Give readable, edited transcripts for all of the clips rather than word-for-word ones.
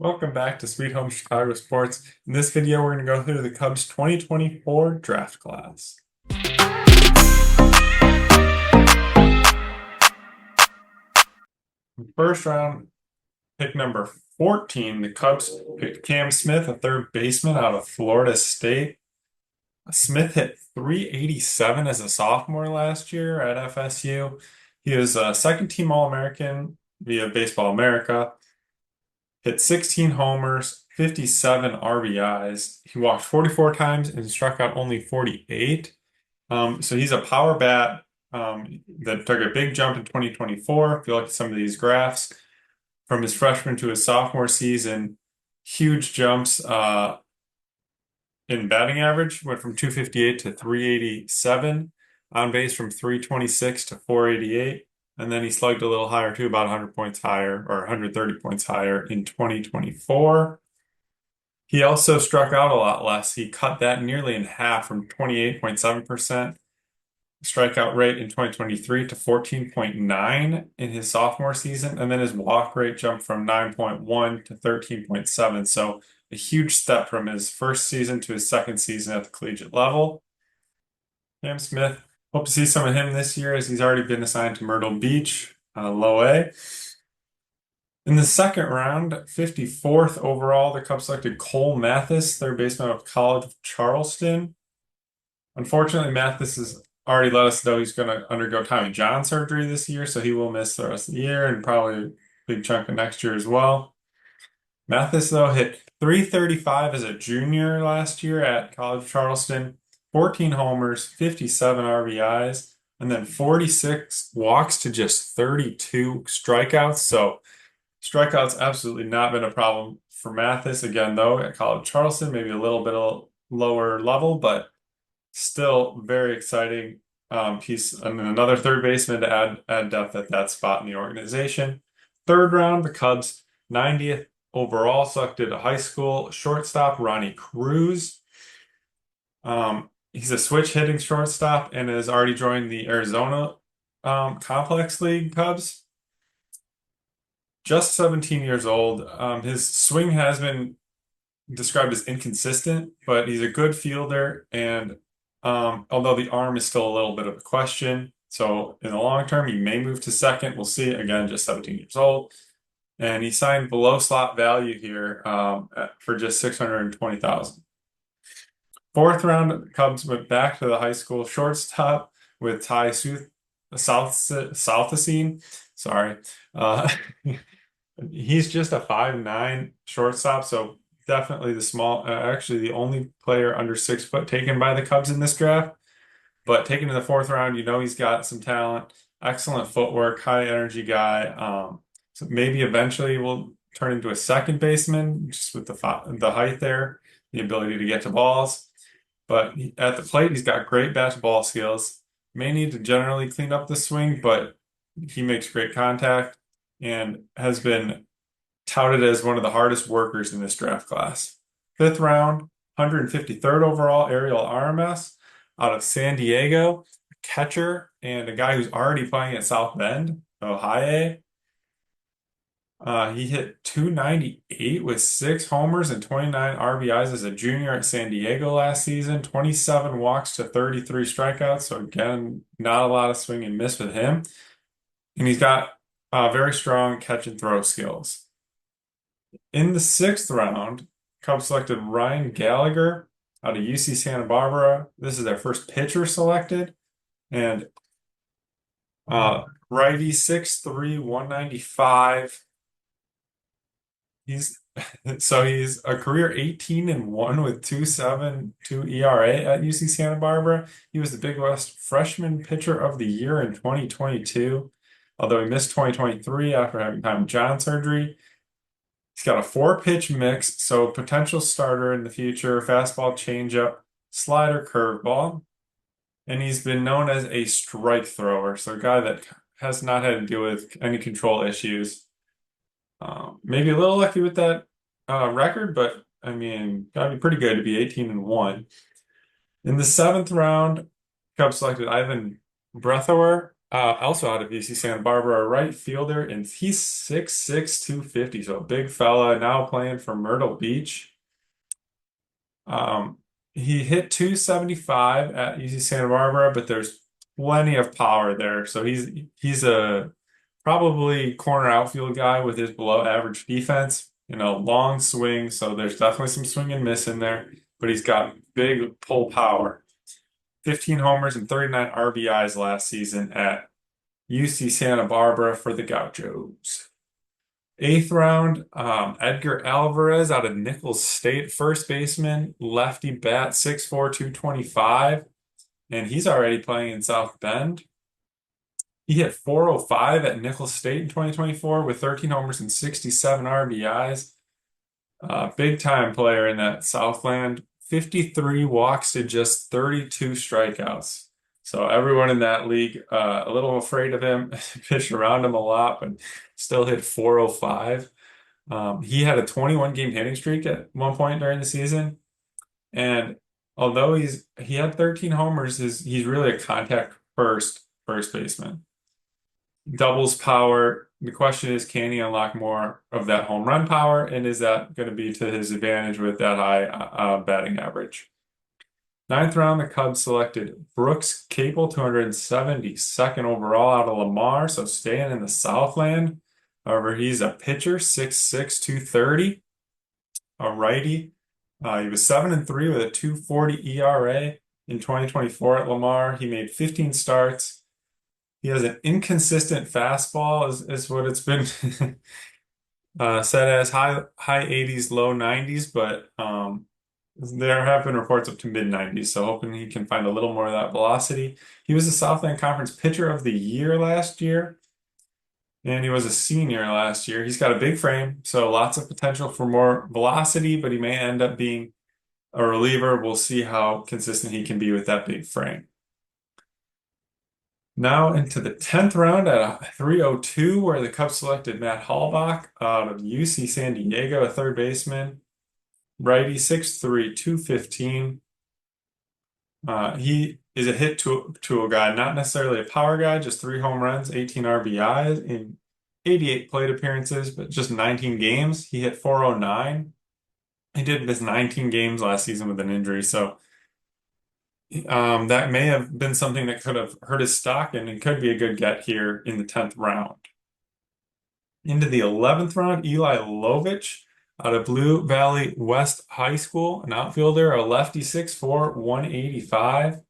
Welcome back to Sweet Home Chicago Sports. In this video, we're going to go through the Cubs 2024 draft class. First round, pick number 14, the Cubs picked Cam Smith, a third baseman out of Florida State. Smith hit 387 as a sophomore last year at FSU. He was a second team All-American via Baseball America. Hit 16 homers, 57 RBIs. He walked 44 times and struck out only 48. So he's a power bat that took a big jump in 2024. If you look at some of these graphs, from his freshman to his sophomore season, huge jumps in batting average, went from 258 to 387, on base from 326 to 488. And then he slugged a little higher too, about 100 points higher or 130 points higher in 2024. He also struck out a lot less. He cut that nearly in half from 28.7% strikeout rate in 2023 to 14.9 in his sophomore season. And then his walk rate jumped from 9.1 to 13.7. So a huge step from his first season to his second season at the collegiate level. Cam Smith, hope to see some of him this year as he's already been assigned to Myrtle Beach, low A. In the second round, 54th overall, the Cubs selected Cole Mathis, third baseman of College of Charleston. Unfortunately, Mathis has already let us know he's going to undergo Tommy John surgery this year, so he will miss the rest of the year and probably a big chunk of next year as well. Mathis, though, hit 335 as a junior last year at College of Charleston, 14 homers, 57 RBIs, and then 46 walks to just 32 strikeouts. So strikeouts absolutely not been a problem for Mathis. Again, though, at College of Charleston, maybe a little bit of lower level, but still very exciting piece. And another third baseman to add depth at that spot in the organization. Third round, the Cubs 90th overall selected a high school shortstop, Ronnie Cruz. He's a switch hitting shortstop and has already joined the Arizona Complex League Cubs. Just 17 years old. His swing has been described as inconsistent, but he's a good fielder. And although the arm is still a little bit of a question, so in the long term, he may move to second. We'll see. Again, just 17 years old. And he signed below slot value here for just $620,000. Fourth round, the Cubs went back to the high school shortstop with Ty Southacene. Sorry. He's just a 5'9" shortstop, so definitely actually the only player under 6 foot taken by the Cubs in this draft. But taken in the fourth round, you know he's got some talent, excellent footwork, high energy guy. So maybe eventually will turn into a second baseman just with the height there, the ability to get to balls. But at the plate, he's got great bat to ball skills. May need to generally clean up the swing, but he makes great contact and has been touted as one of the hardest workers in this draft class. Fifth round, 153rd overall, Ariel Aramis out of San Diego, a catcher and a guy who's already playing at South Bend, Ohio. He hit 298 with 6 homers and 29 RBIs as a junior at San Diego last season, 27 walks to 33 strikeouts. So again, not a lot of swing and miss with him. And he's got very strong catch and throw skills. In the sixth round, Cubs selected Ryan Gallagher out of UC Santa Barbara. This is their first pitcher selected. And righty, 6'3", 195. He's a career 18-1 with 2.72 ERA at UC Santa Barbara. He was the Big West Freshman Pitcher of the Year in 2022, although he missed 2023 after having Tommy John surgery. He's got a 4-pitch mix, so potential starter in the future, fastball, changeup, slider, curveball. And he's been known as a strike thrower, so a guy that has not had to deal with any control issues. Maybe a little lucky with that record, but I mean, gotta be pretty good to be 18-1. In the seventh round, Cubs selected Ivan Breathower Also out of UC Santa Barbara, a right fielder, and he's 6'6", 250, so a big fella, now playing for Myrtle Beach. Um, he hit 275 at UC Santa Barbara, but there's plenty of power there. So he's a probably corner outfield guy with his below average defense, long swing. So there's definitely some swing and miss in there, but he's got big pull power. 15 homers and 39 RBIs last season at UC Santa Barbara for the Gauchos. Eighth round, Edgar Alvarez out of Nicholls State, first baseman, lefty bat, 6'4", 225, and he's already playing in South Bend. He hit 405 at Nicholls State in 2024 with 13 homers and 67 RBIs. Big time player in that Southland. 53 walks to just 32 strikeouts. So everyone in that league, a little afraid of him, pitched around him a lot, but still hit 405. He had a 21 game hitting streak at one point during the season. And although he had 13 homers, he's really a contact first baseman. Doubles power. The question is, can he unlock more of that home run power? And is that going to be to his advantage with that high batting average? Ninth round, the Cubs selected Brooks Capel, 272nd overall out of Lamar, so staying in the Southland. However, he's a pitcher, 6'6", 230, a righty. He was 7-3 with a 2.40 ERA in 2024 at Lamar. He made 15 starts. He has an inconsistent fastball, is what it's been said as high 80s, low 90s, but there have been reports up to mid 90s, so hoping he can find a little more of that velocity. He was the Southland Conference Pitcher of the Year last year, and he was a senior last year. He's got a big frame, so lots of potential for more velocity, but he may end up being a reliever. We'll see how consistent he can be with that big frame. Now into the 10th round at 302, where the Cubs selected Matt Halbach out of UC San Diego, a third baseman. Righty, 6'3", 215. He is a hit to a guy, not necessarily a power guy, just 3 home runs, 18 RBIs in 88 plate appearances, but just 19 games. He hit 409. He did miss 19 games last season with an injury, so that may have been something that could have hurt his stock, and it could be a good get here in the 10th round. Into the 11th round, Eli Lovich out of Blue Valley West High School, an outfielder, a lefty, 6'4", 185.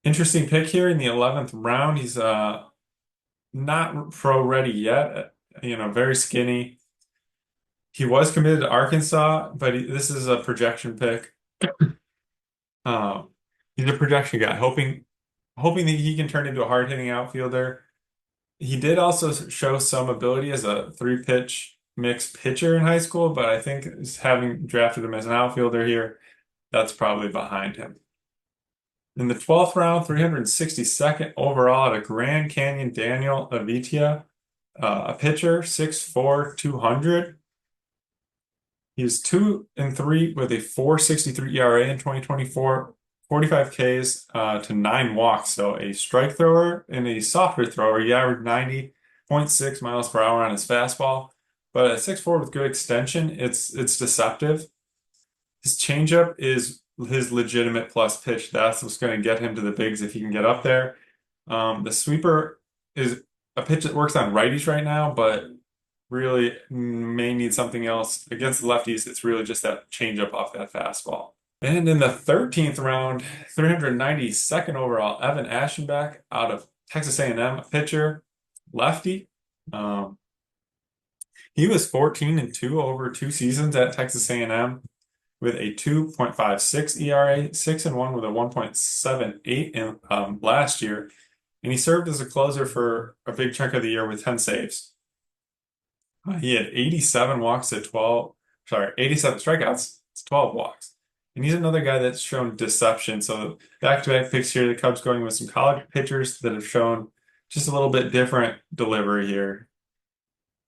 Interesting pick here in the 11th round. He's not pro ready yet, very skinny. He was committed to Arkansas, but this is a projection pick. He's a projection guy, hoping that he can turn into a hard-hitting outfielder. He did also show some ability as a 3-pitch mixed pitcher in high school, but I think having drafted him as an outfielder here, that's probably behind him. In the 12th round, 362nd overall out of Grand Canyon, Daniel Avitia, a pitcher, 6'4", 200. He was 2-3 with a 4.63 ERA in 2024, 45 Ks to 9 walks. So a strike thrower and a softer thrower. He averaged 90.6 miles per hour on his fastball, but at 6'4" with good extension, it's deceptive. His changeup is his legitimate plus pitch. That's what's going to get him to the bigs if he can get up there. The sweeper is a pitch that works on righties right now, but really may need something else. Against the lefties, it's really just that changeup off that fastball. And in the 13th round, 392nd overall, Evan Aschenbach out of Texas A&M, a pitcher, lefty. He was 14-2 over 2 seasons at Texas A&M with a 2.56 ERA, 6-1 with a 1.78 in last year, and he served as a closer for a big chunk of the year with 10 saves. He had 87 walks at 87 strikeouts, it's 12 walks. And he's another guy that's shown deception. So back-to-back picks here, the Cubs going with some college pitchers that have shown just a little bit different delivery here.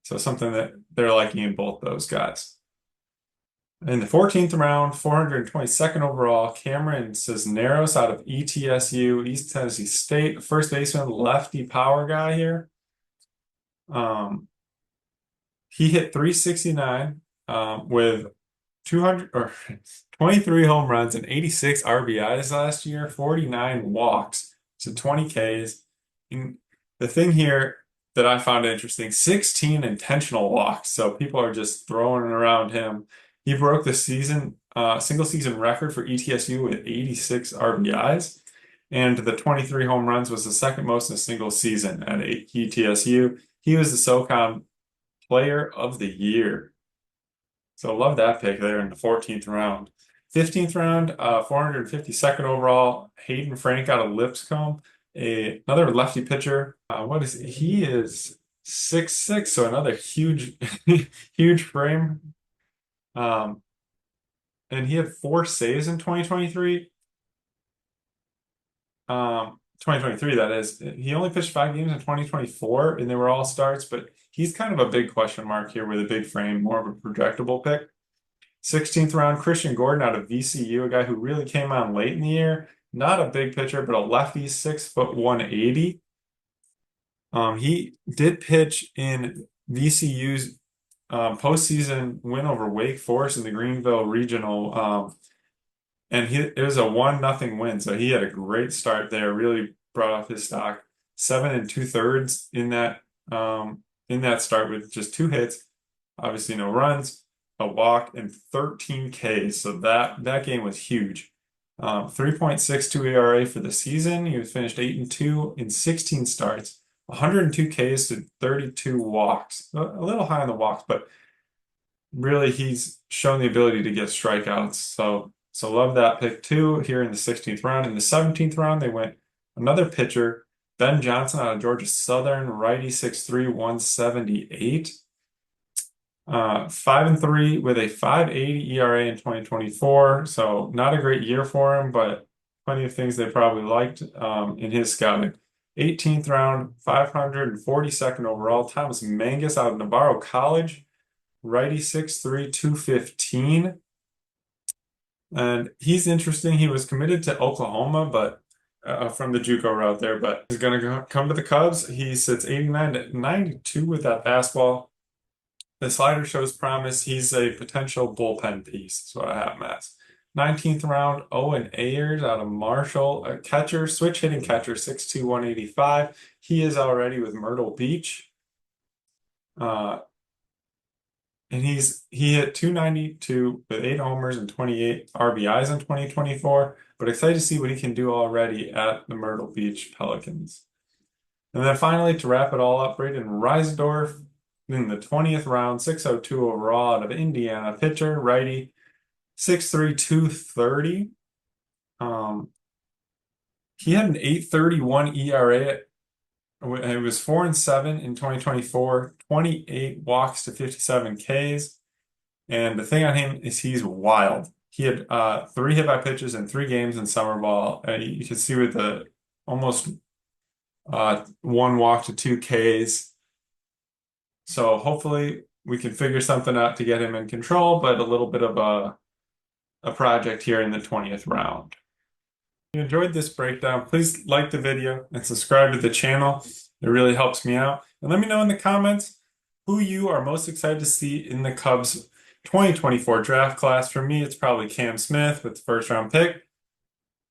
So something that they're liking in both those guys. In the 14th round, 422nd overall, Cameron Cisneros out of ETSU, East Tennessee State, first baseman, lefty power guy here. He hit 369 with 200 or 23 home runs and 86 RBIs last year, 49 walks, so 20 Ks. And the thing here that I found interesting, 16 intentional walks. So people are just throwing it around him. He broke the single season record for ETSU with 86 RBIs. And the 23 home runs was the second most in a single season at ETSU. He was the SoCon Player of the Year. So love that pick there in the 14th round. 15th round, 452nd overall, Hayden Frank out of Lipscomb, another lefty pitcher. What is he is 6'6", so another huge, huge frame. And he had 4 saves in 2023. 2023, that is. He only pitched 5 games in 2024, and they were all starts, but he's kind of a big question mark here with a big frame, more of a projectable pick. 16th round, Christian Gordon out of VCU, a guy who really came on late in the year. Not a big pitcher, but a lefty, 6'1", 180. He did pitch in VCU's postseason win over Wake Forest in the Greenville Regional, and it was a 1-0 win. So he had a great start there, really brought up his stock. 7 2/3 in that start with just 2 hits, obviously no runs, a walk, and 13 Ks. So that game was huge. 3.62 ERA for the season. He was finished 8-2 in 16 starts, 102 Ks to 32 walks. A little high on the walks, but really he's shown the ability to get strikeouts. So love that pick too here in the 16th round. In the 17th round, they went another pitcher, Ben Johnson out of Georgia Southern, righty, 6'3", 178. 5-3 with a 5.80 ERA in 2024. So not a great year for him, but plenty of things they probably liked in his scouting. 18th round, 542nd overall, Thomas Mangus out of Navarro College, righty, 6'3", 215. And he's interesting. He was committed to Oklahoma, but from the JUCO route there, but he's going to come to the Cubs. He sits 89 to 92 with that fastball. The slider shows promise. He's a potential bullpen piece. That's what I have him as. 19th round, Owen Ayers out of Marshall, a catcher, switch hitting catcher, 6'2", 185. He is already with Myrtle Beach. And he hit 292 with 8 homers and 28 RBIs in 2024, but excited to see what he can do already at the Myrtle Beach Pelicans. And then finally, to wrap it all up, Braden Reisdorf in the 20th round, 602 overall out of Indiana, pitcher, righty, 6'3", 230. He had an 8.31 ERA. It was 4-7 in 2024, 28 walks to 57 Ks. And the thing on him is he's wild. He had 3 hit by pitches in 3 games in summer ball. You can see with the almost 1 walk to 2 Ks. So hopefully we can figure something out to get him in control, but a little bit of a project here in the 20th round. If you enjoyed this breakdown, please like the video and subscribe to the channel. It really helps me out. And let me know in the comments who you are most excited to see in the Cubs 2024 draft class. For me, it's probably Cam Smith with the first round pick.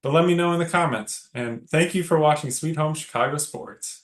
But let me know in the comments. And thank you for watching Sweet Home Chicago Sports.